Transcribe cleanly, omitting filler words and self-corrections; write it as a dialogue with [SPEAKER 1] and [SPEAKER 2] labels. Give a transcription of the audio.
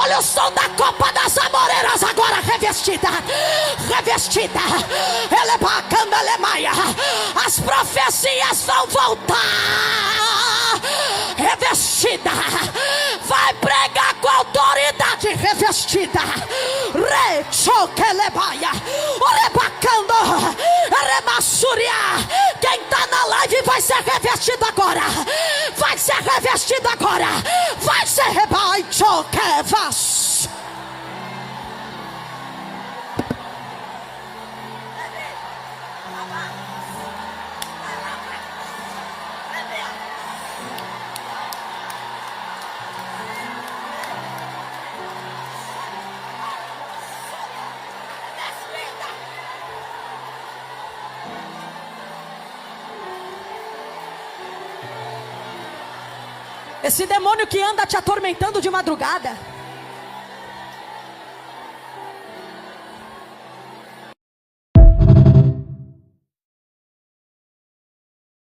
[SPEAKER 1] Olha o som da copa das amoreiras agora revestida. Revestida. Elebacanda Alemanha. As profecias vão voltar. Revestida. Vai pregar com autoridade revestida. Rechoquelebaia. Olebacando. Remassuria. Quem está na live vai ser revestido agora. Vai ser revestido agora. Vai ser rebaixoquevas. Esse demônio que anda te atormentando de madrugada,